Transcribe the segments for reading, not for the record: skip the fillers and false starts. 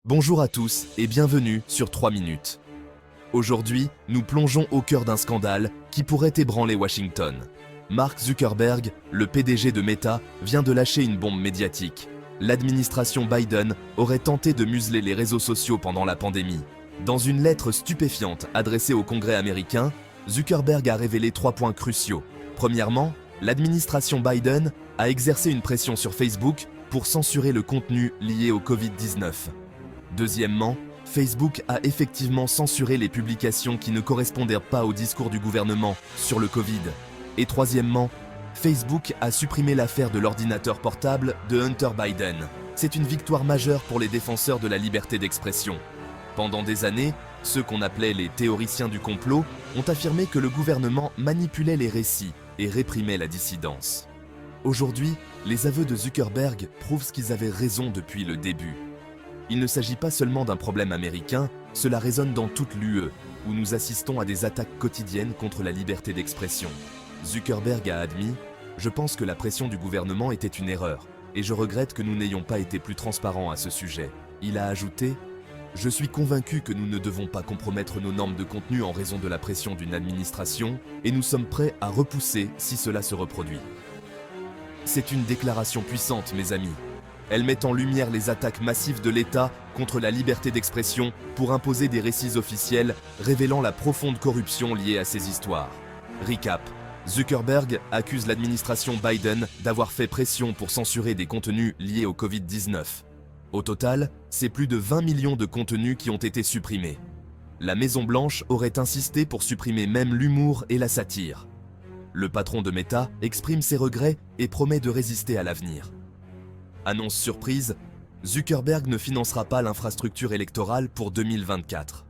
Bonjour à tous et bienvenue sur 3 minutes. Aujourd'hui, nous plongeons au cœur d'un scandale qui pourrait ébranler Washington. Mark Zuckerberg, le PDG de Meta, vient de lâcher une bombe médiatique. L'administration Biden aurait tenté de museler les réseaux sociaux pendant la pandémie. Dans une lettre stupéfiante adressée au Congrès américain, Zuckerberg a révélé 3 points cruciaux. Premièrement, l'administration Biden a exercé une pression sur Facebook pour censurer le contenu lié au Covid-19. Deuxièmement, Facebook a effectivement censuré les publications qui ne correspondaient pas au discours du gouvernement sur le Covid. Et troisièmement, Facebook a supprimé l'affaire de l'ordinateur portable de Hunter Biden. C'est une victoire majeure pour les défenseurs de la liberté d'expression. Pendant des années, ceux qu'on appelait les théoriciens du complot ont affirmé que le gouvernement manipulait les récits et réprimait la dissidence. Aujourd'hui, les aveux de Zuckerberg prouvent qu'ils avaient raison depuis le début. Il ne s'agit pas seulement d'un problème américain, cela résonne dans toute l'UE, où nous assistons à des attaques quotidiennes contre la liberté d'expression. Zuckerberg a admis « Je pense que la pression du gouvernement était une erreur, et je regrette que nous n'ayons pas été plus transparents à ce sujet. » Il a ajouté « Je suis convaincu que nous ne devons pas compromettre nos normes de contenu en raison de la pression d'une administration, et nous sommes prêts à repousser si cela se reproduit. » C'est une déclaration puissante, mes amis. Elle met en lumière les attaques massives de l'État contre la liberté d'expression pour imposer des récits officiels révélant la profonde corruption liée à ces histoires. Recap. Zuckerberg accuse l'administration Biden d'avoir fait pression pour censurer des contenus liés au Covid-19. Au total, c'est plus de 20 millions de contenus qui ont été supprimés. La Maison-Blanche aurait insisté pour supprimer même l'humour et la satire. Le patron de Meta exprime ses regrets et promet de résister à l'avenir. Annonce surprise, Zuckerberg ne financera pas l'infrastructure électorale pour 2024.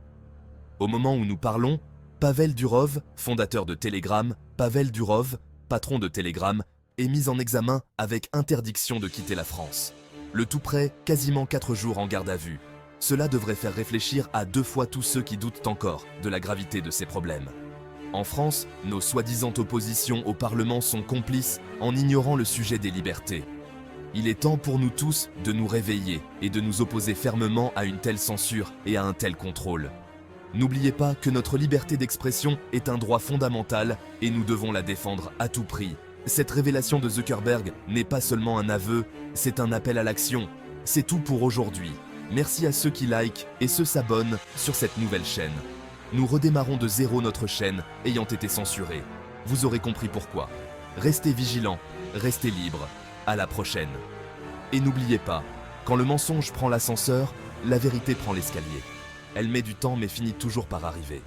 Au moment où nous parlons, Pavel Durov, fondateur de Telegram, Pavel Durov, patron de Telegram, est mis en examen avec interdiction de quitter la France. Le tout près, quasiment 4 jours en garde à vue. Cela devrait faire réfléchir à 2 fois tous ceux qui doutent encore de la gravité de ces problèmes. En France, nos soi-disant oppositions au Parlement sont complices en ignorant le sujet des libertés. Il est temps pour nous tous de nous réveiller et de nous opposer fermement à une telle censure et à un tel contrôle. N'oubliez pas que notre liberté d'expression est un droit fondamental et nous devons la défendre à tout prix. Cette révélation de Zuckerberg n'est pas seulement un aveu, c'est un appel à l'action. C'est tout pour aujourd'hui. Merci à ceux qui likent et ceux s'abonnent sur cette nouvelle chaîne. Nous redémarrons de zéro notre chaîne ayant été censurée. Vous aurez compris pourquoi. Restez vigilants, restez libres. À la prochaine. Et n'oubliez pas, quand le mensonge prend l'ascenseur, la vérité prend l'escalier. Elle met du temps mais finit toujours par arriver.